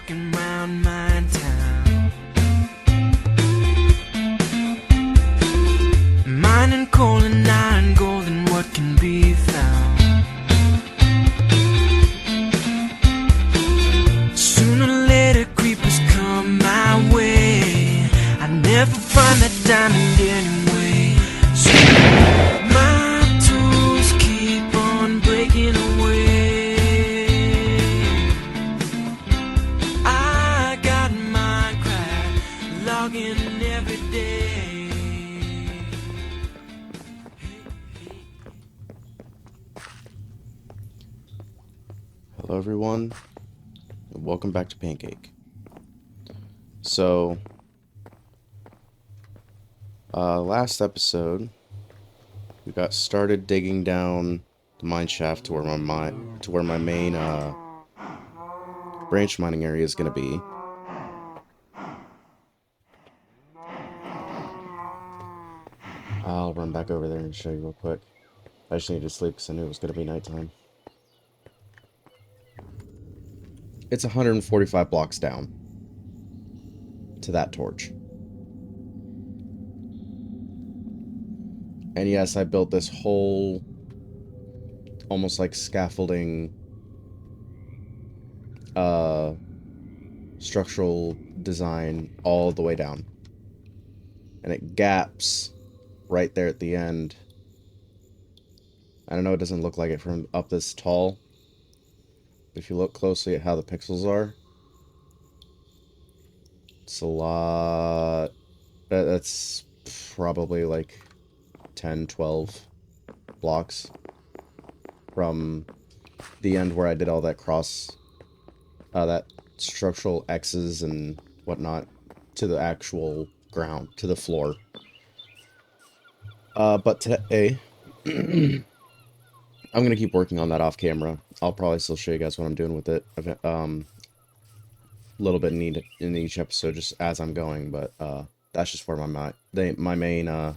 walking round my town, mining coal and iron, gold and what can be found. Sooner or later creepers come my way, I never find that diamond anyway. So my tools keep on breaking away. I got Minecraft logging every day. Hello everyone, and welcome back to Pancake. So, last episode, we got started digging down the mine shaft to where my main branch mining area is going to be. I'll run back over there and show you real quick. I just needed to sleep because I knew it was going to be nighttime. It's 145 blocks down to that torch. And yes, I built this whole almost like scaffolding structural design all the way down. And it gaps right there at the end. I don't know, it doesn't look like it from up this tall. If you look closely at how the pixels are, it's a lot. That's probably like 10, 12 blocks from the end where I did all that that structural X's and whatnot, to the actual ground, to the floor. But today, I'm gonna keep working on that off camera. I'll probably still show you guys what I'm doing with it. A little bit in each episode, just as I'm going. But that's just where my main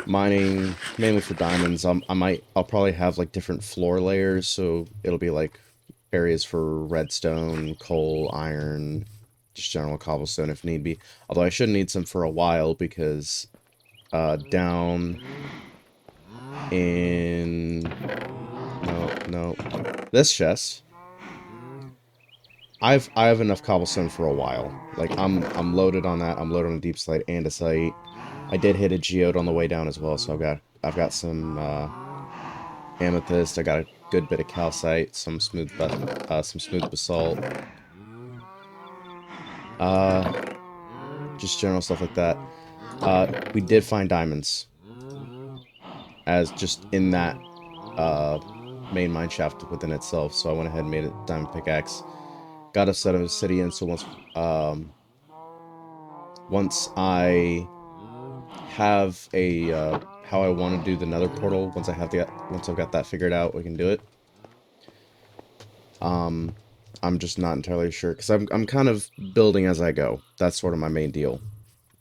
mining, mainly for diamonds. I'll probably have like different floor layers, so it'll be like areas for redstone, coal, iron, just general cobblestone if need be. Although I should need some for a while because down in no this chest, I have enough cobblestone for a while. Like I'm loaded on that. I'm loaded on a deep slate and a site. I did hit a geode on the way down as well, so I've got some amethyst. I got a good bit of calcite, some smooth basalt. Just general stuff like that. We did find diamonds, as just in that main mine shaft within itself. So I went ahead and made a diamond pickaxe. Got a set of obsidian. So once I have a how I want to do the nether portal, once I've got that figured out, we can do it. I'm just not entirely sure because I'm kind of building as I go. That's sort of my main deal.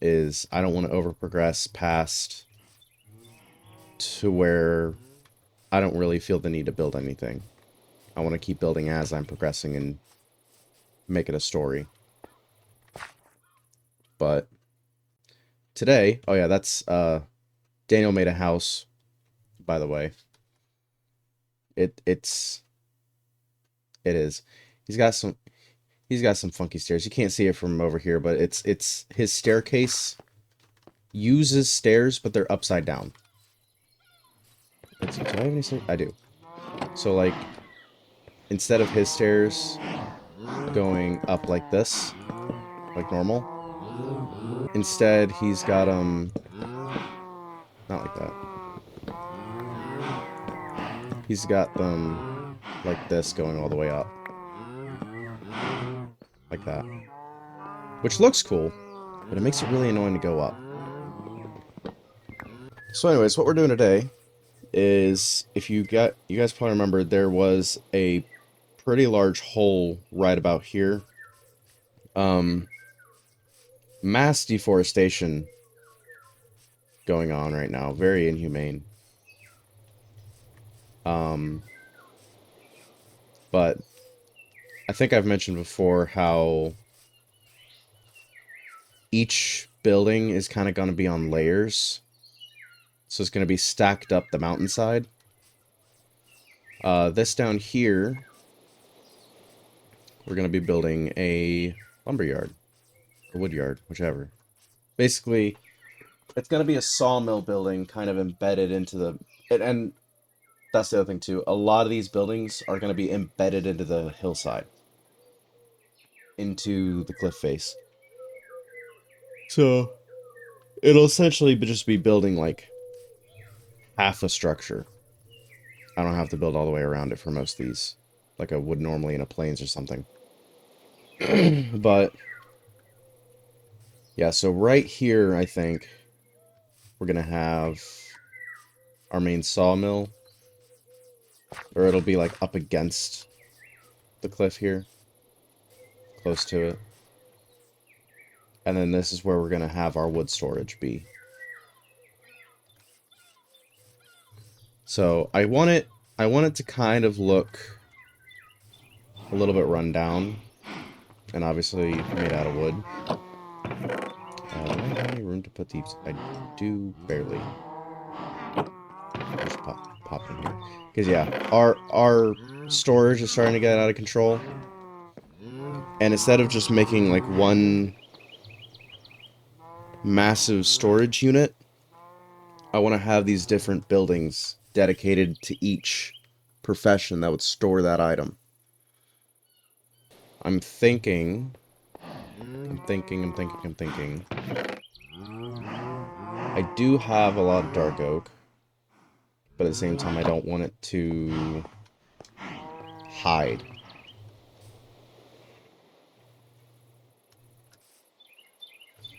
Is I don't want to over progress past to where I don't really feel the need to build anything. I want to keep building as I'm progressing and make it a story. But today, oh yeah, that's Daniel made a house, by the way. It is. He's got some funky stairs. You can't see it from over here, but it's his staircase uses stairs, but they're upside down. Let's see, do I have any stairs? I do. So like, instead of his stairs going up like this, like normal, instead he's got them not like that. He's got them like this going all the way up. Like that. Which looks cool, but it makes it really annoying to go up. So anyways, what we're doing today is, if you guys probably remember, there was a pretty large hole right about here. Mass deforestation going on right now. Very inhumane. But I think I've mentioned before how each building is kind of going to be on layers. So it's going to be stacked up the mountainside. This down here, we're going to be building a lumberyard. Or wood yard, whichever. Basically, it's going to be a sawmill building kind of embedded into the... And that's the other thing, too. A lot of these buildings are going to be embedded into the hillside. Into the cliff face. So, it'll essentially just be building, like, half a structure. I don't have to build all the way around it for most of these. Like I would normally in a plains or something. But, yeah, so right here, I think, we're going to have our main sawmill. Or it'll be, like, up against the cliff here. Close to it. And then this is where we're going to have our wood storage be. So, I want it to kind of look a little bit run down. And obviously made out of wood. Do I have any room to put these? I do barely. Just pop in here. Because yeah, our storage is starting to get out of control. And instead of just making like one massive storage unit, I want to have these different buildings dedicated to each profession that would store that item. I'm thinking. I do have a lot of dark oak, but at the same time I don't want it to hide.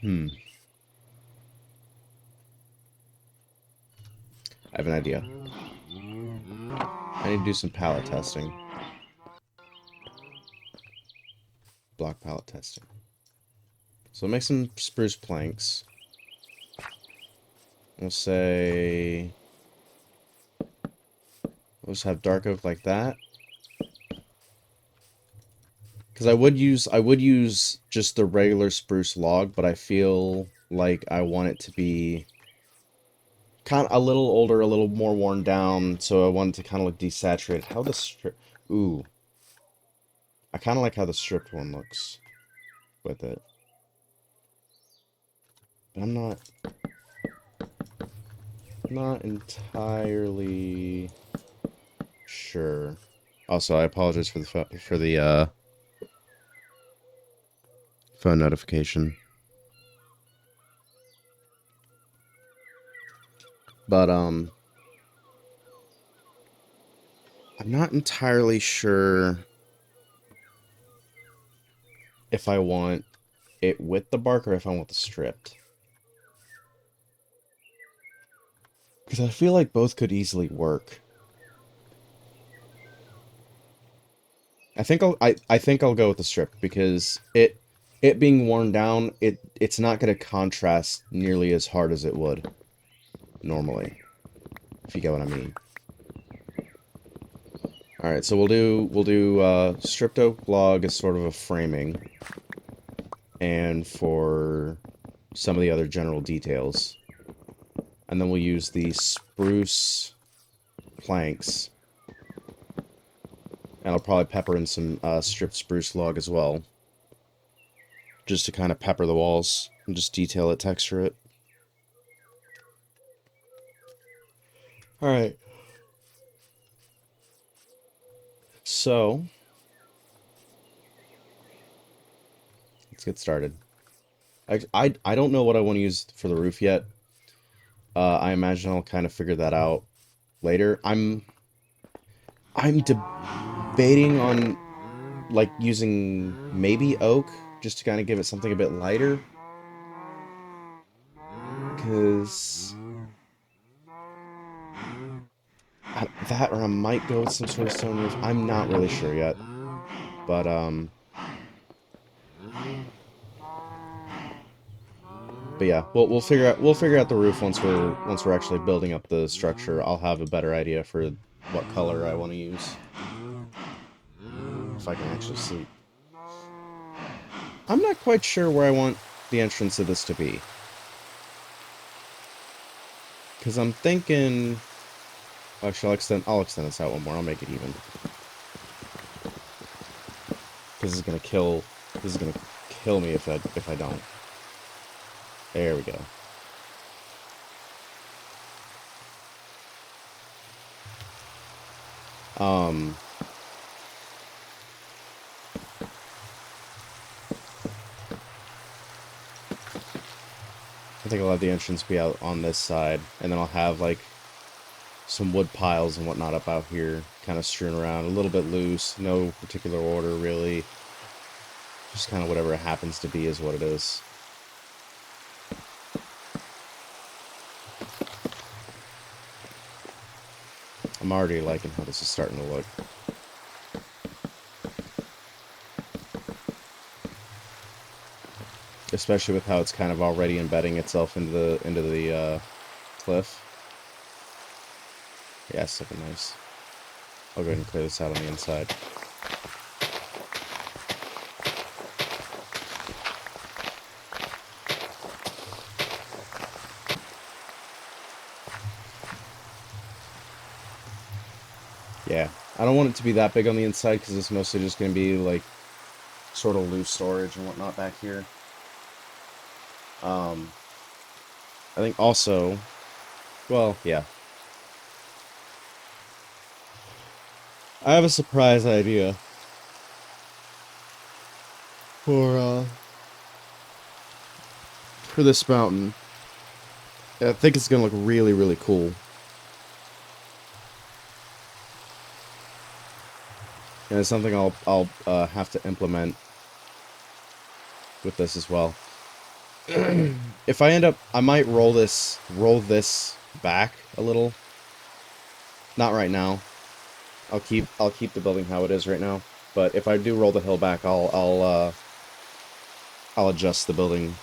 I have an idea. I need to do some pallet testing. Block pallet testing. So make some spruce planks. We'll say... We'll just have dark oak like that. Because I would use just the regular spruce log, but I feel like I want it to be kind of a little older, a little more worn down, so I want it to kind of look desaturated. How the strip... Ooh. I kind of like how the stripped one looks with it. But I'm not entirely sure. Also, I apologize for the phone notification. But I'm not entirely sure if I want it with the bark or if I want the stripped. Because I feel like both could easily work. I think I'll go with the stripped because it being worn down, it's not going to contrast nearly as hard as it would normally. If you get what I mean. Alright, so we'll do stripped oak log as sort of a framing. And for some of the other general details. And then we'll use the spruce planks. And I'll probably pepper in some stripped spruce log as well. Just to kind of pepper the walls and just detail it, texture it. Alright. So, let's get started. I don't know what I want to use for the roof yet. I imagine I'll kind of figure that out later. I'm debating on like using maybe oak just to kind of give it something a bit lighter. Because that or I might go with some sort of stone roof. I'm not really sure yet. But yeah, we'll figure out the roof once we're actually building up the structure. I'll have a better idea for what color I want to use. if I can actually sleep. I'm not quite sure where I want the entrance of this to be. Because I'm thinking... Actually, I'll extend this out one more. I'll make it even. Because it's gonna kill... This is gonna kill me if I don't. There we go. I think I'll have the entrance be out on this side, and then I'll have, like, some wood piles and whatnot up out here, kind of strewn around, a little bit loose, no particular order, really. Just kind of whatever it happens to be is what it is. I'm already liking how this is starting to look. Especially with how it's kind of already embedding itself into the cliff. Yeah, it's looking nice. I'll go ahead and clear this out on the inside. Yeah, I don't want it to be that big on the inside because it's mostly just going to be like sort of loose storage and whatnot back here. I think also, well, yeah. I have a surprise idea for this mountain. I think it's gonna look really, really cool. And it's something I'll have to implement with this as well. If I end up, I might roll this back a little. Not right now. I'll keep the building how it is right now. But if I do roll the hill back, I'll adjust the building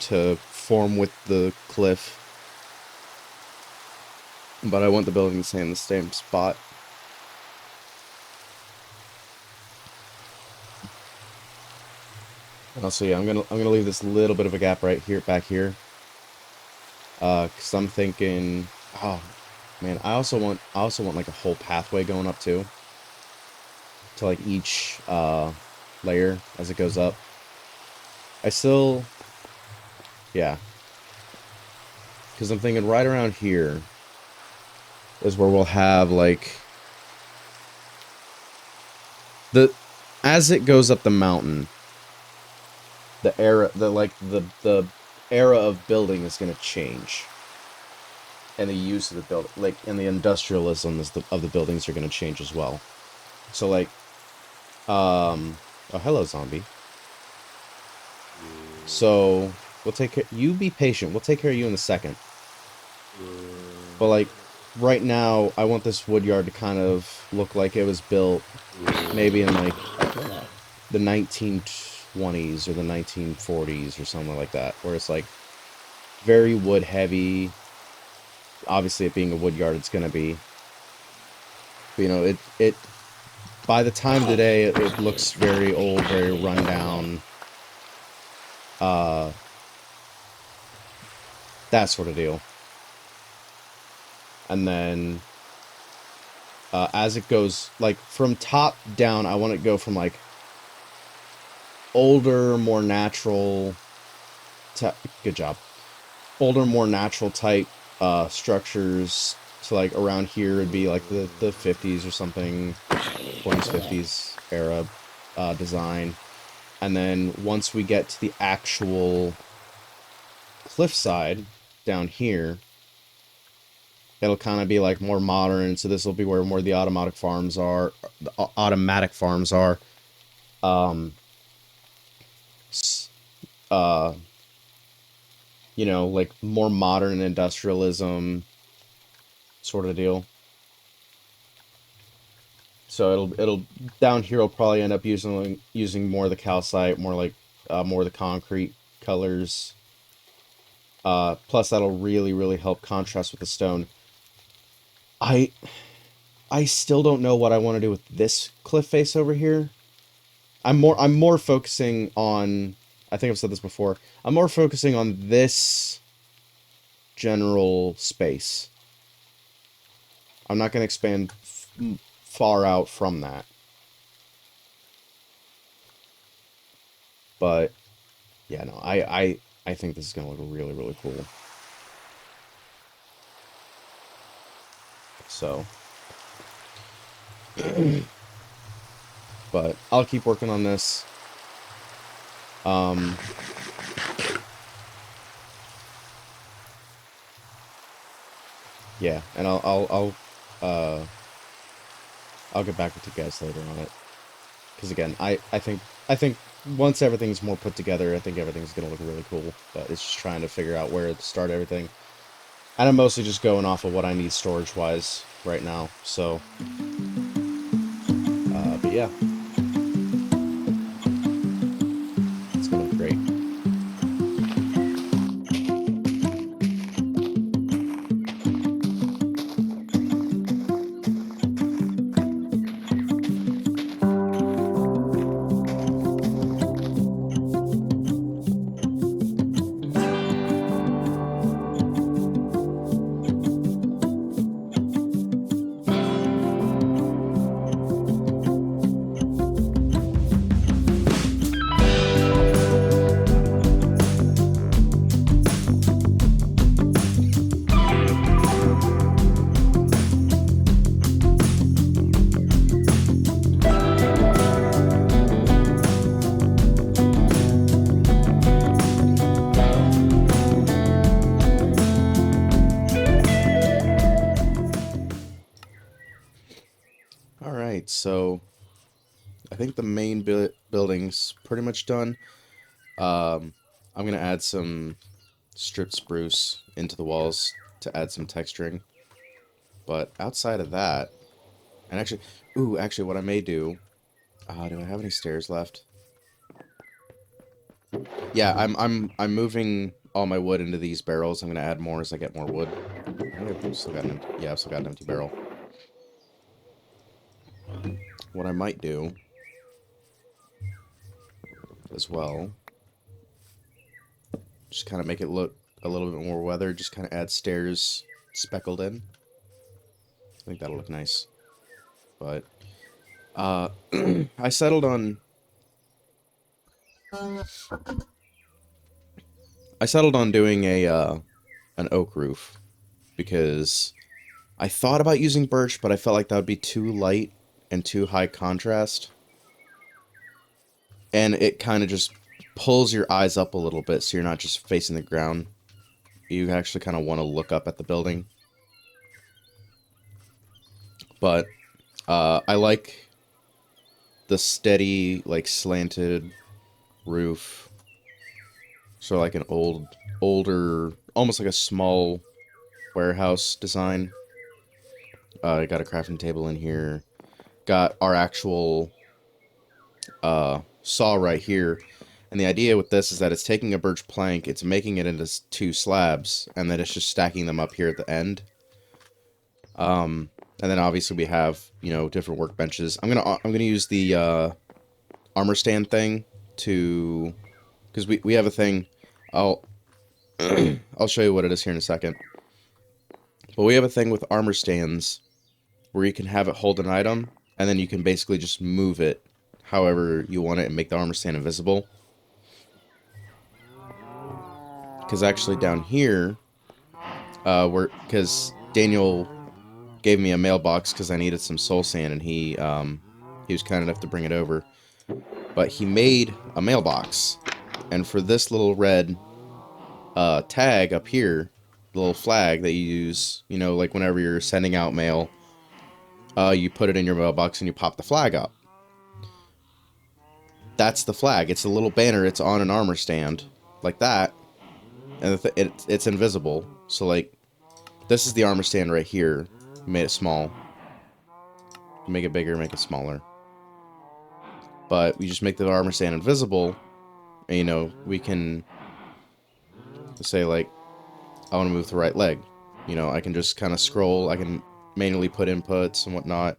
to form with the cliff. But I want the building to stay in the same spot. Also, yeah, I'm gonna leave this little bit of a gap right here, back here. 'Cause I'm thinking, oh man, I also want like a whole pathway going up too. To like each layer as it goes up. Yeah. Because I'm thinking right around here is where we'll have like as it goes up the mountain, the era of building is going to change, and the use of the building, like, and the industrialism of the buildings are going to change as well. So like, oh, hello, zombie. So we'll take care. You be patient. We'll take care of you in a second. But like, right now, I want this woodyard to kind of look like it was built maybe in like the 1920s or the 1940s or something like that, where it's like very wood heavy. Obviously, it being a woodyard, it's gonna be. But, you know, it by the time of the day, it looks very old, very rundown. That sort of deal. And then as it goes, like, from top down, I want it to go from like older, more natural good job. Older, more natural type structures to like around here would be like the 50s or something, 20s, 50s era design. And then once we get to the actual cliffside down here, it'll kind of be like more modern. So this will be where more of the automatic farms are. You know, like more modern industrialism sort of deal. So it'll down here will probably end up using more of the calcite, more like more of the concrete colors. Plus that'll really help contrast with the stone. I still don't know what I want to do with this cliff face over here. I'm more focusing on, I think I've said this before, I'm more focusing on this general space. I'm not going to expand far out from that. But yeah, no, I think this is going to look really, really cool. So, but I'll keep working on this. Um, yeah, and I'll get back with you guys later on it. Because again, I think once everything's more put together, I think everything's gonna look really cool. But it's just trying to figure out where to start everything. And I'm mostly just going off of what I need storage-wise right now. So, but yeah, it's gonna look great. All right, so I think the main building's pretty much done. I'm gonna add some stripped spruce into the walls to add some texturing. But outside of that, and actually, ooh, actually, what I may do, do I have any stairs left? Yeah, I'm moving all my wood into these barrels. I'm gonna add more as I get more wood. I think I've still got an empty, yeah, I've still got an empty barrel. What I might do as well, just kind of make it look a little bit more weathered. Just kind of add stairs speckled in. I think that'll look nice. But I settled on doing a an oak roof because I thought about using birch, but I felt like that would be too light and too high contrast. And it kind of just pulls your eyes up a little bit so you're not just facing the ground. You actually kind of want to look up at the building. But I like the steady, like slanted roof. So like an older, almost like a small warehouse design. I got a crafting table in here. Got our actual saw right here. And the idea with this is that it's taking a birch plank, it's making it into two slabs, and then it's just stacking them up here at the end. And then obviously we have, you know, different workbenches. I'm gonna use the armor stand thing to, because we have a thing. I'll I'll show you what it is here in a second. But we have a thing with armor stands where you can have it hold an item, and then you can basically just move it however you want it and make the armor stand invisible. Because actually down here, because Daniel gave me a mailbox because I needed some soul sand, and he was kind enough to bring it over. But he made a mailbox, and for this little red tag up here, the little flag that you use, you know, like whenever you're sending out mail, you put it in your mailbox and you pop the flag up. That's the flag. It's a little banner. It's on an armor stand, like that, and it's invisible. So like, this is the armor stand right here. Made it small. Make it bigger, make it smaller. But we just make the armor stand invisible, and you know, we can say like, I want to move the right leg. You know, I can just kind of scroll, I can manually put inputs and whatnot.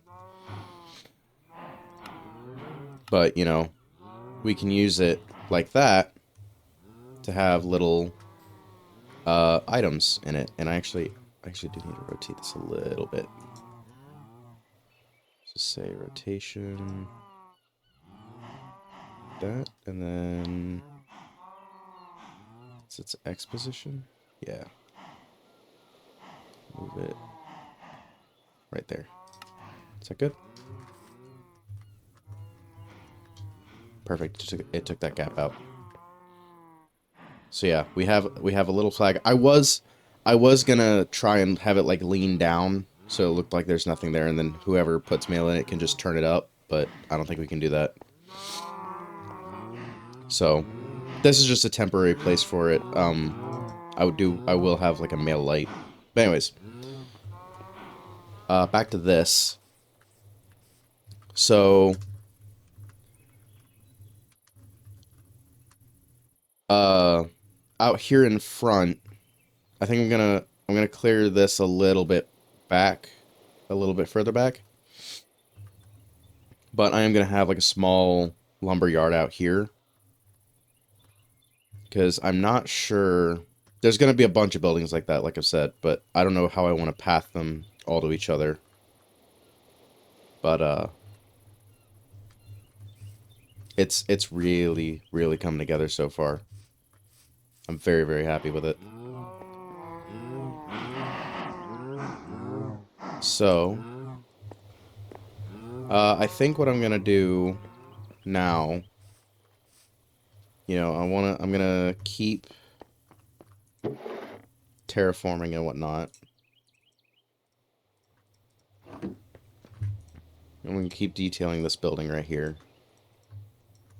But, you know, we can use it like that to have little items in it. And I actually do need to rotate this a little bit. Just say rotation, that, and then it's X position. Yeah, move it right there. Is that good? Perfect. It took that gap out. So yeah, we have a little flag. I was gonna try and have it like lean down so it looked like there's nothing there, and then whoever puts mail in it can just turn it up. But I don't think we can do that. So this is just a temporary place for it. I will have like a mail light. But anyways, back to this. So out here in front, I think I'm gonna clear this a little bit back, a little bit further back. But I am gonna have like a small lumber yard out here, because I'm not sure. There's gonna be a bunch of buildings like that, like I've said, but I don't know how I want to path them all to each other. But it's really coming together so far. I'm very happy with it. So I think what I'm gonna do now, I'm gonna keep terraforming and whatnot. I'm gonna keep detailing this building right here.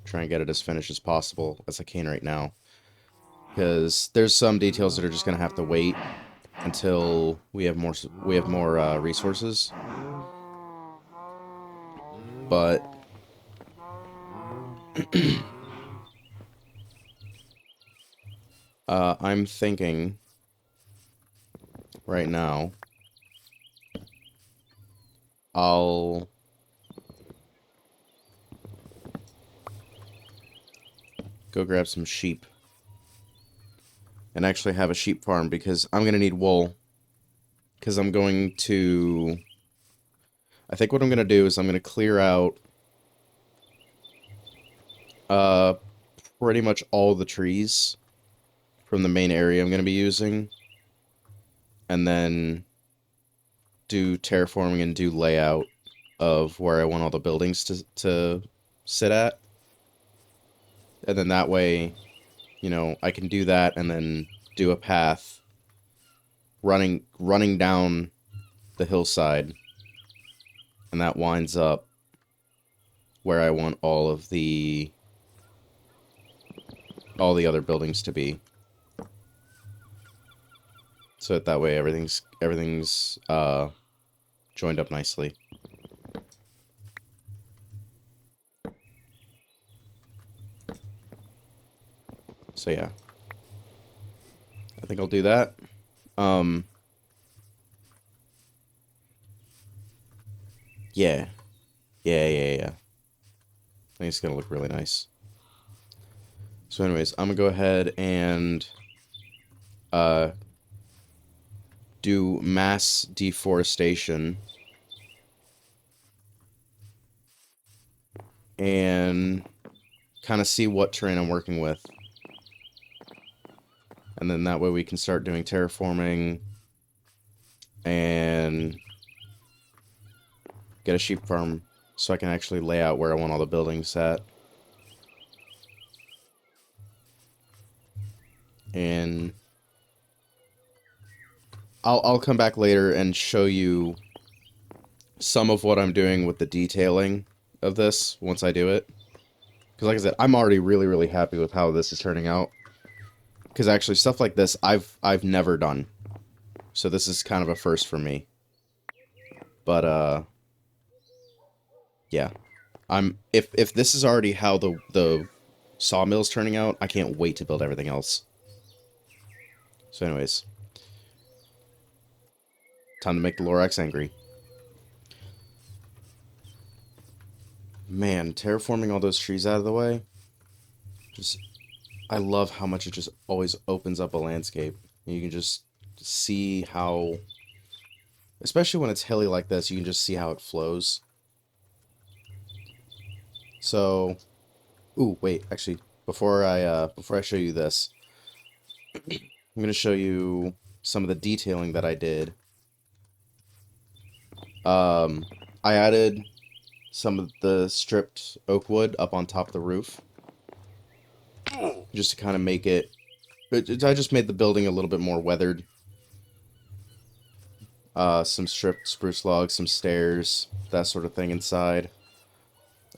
Try and get it as finished as possible as I can right now. Because there's some details that are just gonna have to wait until we have more resources. But I'm thinking right now I'll go grab some sheep and actually have a sheep farm, because I'm gonna need wool. Because I think what I'm gonna do is I'm gonna clear out pretty much all the trees from the main area I'm gonna be using, and then do terraforming and do layout of where I want all the buildings to sit at. And then that way, I can do that and then do a path running down the hillside, and that winds up where I want all the other buildings to be. So that way everything's joined up nicely. So yeah, I think I'll do that. Yeah. I think it's gonna look really nice. So anyways, I'm gonna go ahead and do mass deforestation and kind of see what terrain I'm working with. And then that way we can start doing terraforming and get a sheep farm so I can actually lay out where I want all the buildings at. And I'll come back later and show you some of what I'm doing with the detailing of this once I do it. Because like I said, I'm already really happy with how this is turning out. Because actually stuff like this I've never done. So this is kind of a first for me. But yeah. If this is already how the sawmill's turning out, I can't wait to build everything else. So anyways, time to make the Lorax angry. Man, terraforming all those trees out of the way. Just, I love how much it just always opens up a landscape. You can just see how, especially when it's hilly like this, you can just see how it flows. So, ooh, wait, actually, before I show you this, I'm gonna show you some of the detailing that I did. Um, I added some of the stripped oak wood up on top of the roof, just to kind of make it. I just made the building a little bit more weathered. Some stripped spruce logs, some stairs, that sort of thing inside.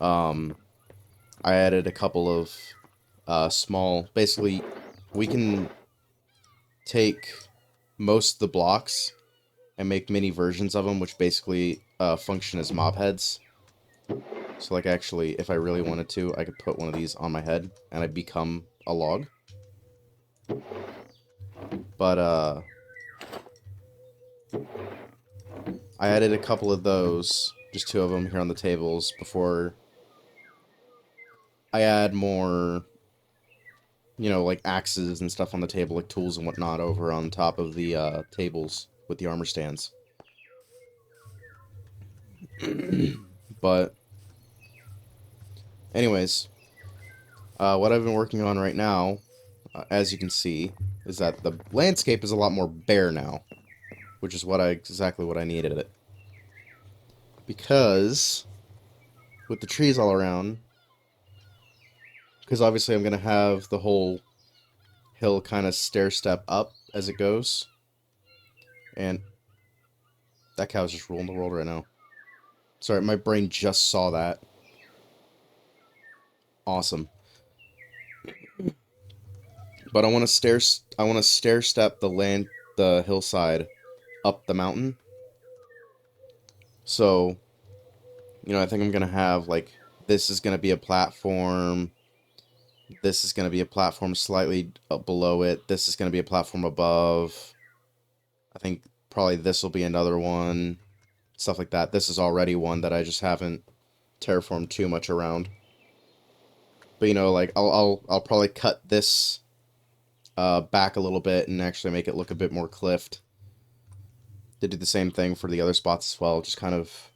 Um, I added a couple of small. Basically, we can take most of the blocks and make mini versions of them, which basically function as mob heads. So, like, actually, if I really wanted to, I could put one of these on my head, and I'd become a log. But, I added a couple of those, just 2 of them here on the tables, before I add more, you know, like axes and stuff on the table, like tools and whatnot, over on top of the tables with the armor stands. But, anyways, what I've been working on right now, as you can see, is that the landscape is a lot more bare now, which is exactly what I needed it. Because, with the trees all around, because obviously I'm going to have the whole hill kind of stair step up as it goes. And that cow's just ruling the world right now. Sorry, my brain just saw that. Awesome. But I want to stair step the hillside up the mountain. So, you know, I think I'm going to have, like, this is going to be a platform. This is going to be a platform slightly up below it. This is going to be a platform above. I think probably this will be another one. Stuff like that. This is already one that I just haven't terraformed too much around. But, you know, like, I'll probably cut this back a little bit and actually make it look a bit more cliffed. To do the same thing for the other spots as well. Just kind of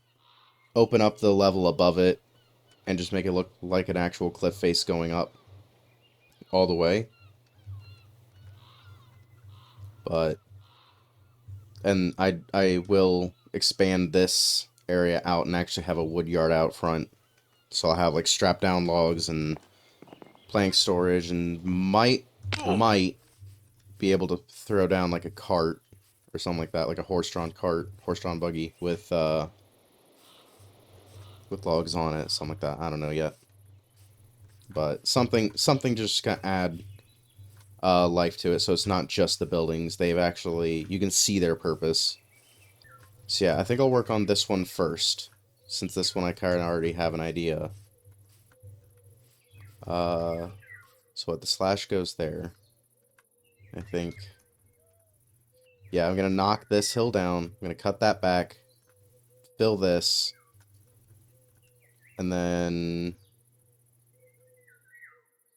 open up the level above it and just make it look like an actual cliff face going up all the way. But, and I will expand this area out and actually have a wood yard out front. So I'll have, like, strap down logs and plank storage, and might be able to throw down, like, a cart or something like that, like a horse-drawn cart, horse-drawn buggy with logs on it, something like that. I don't know yet. But something just gonna add life to it, so it's not just the buildings. They've actually, you can see their purpose. So yeah, I think I'll work on this one first, since this one I kind of already have an idea. So what, the slash goes there. I think, yeah, I'm gonna knock this hill down. I'm gonna cut that back, fill this, and then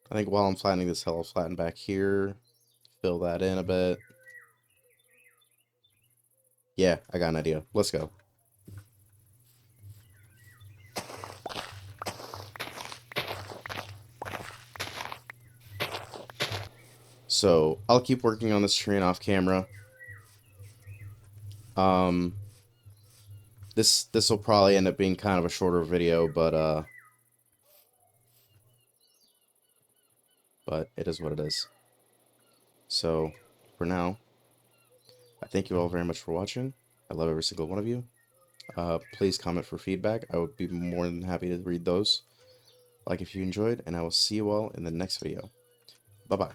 I think while I'm flattening this hill, I'll flatten back here, fill that in a bit. Yeah, I got an idea. Let's go. So, I'll keep working on this terrain off camera. This will probably end up being kind of a shorter video, but it is what it is. So, for now, I thank you all very much for watching. I love every single one of you. Please comment for feedback. I would be more than happy to read those. Like if you enjoyed, and I will see you all in the next video. Bye-bye.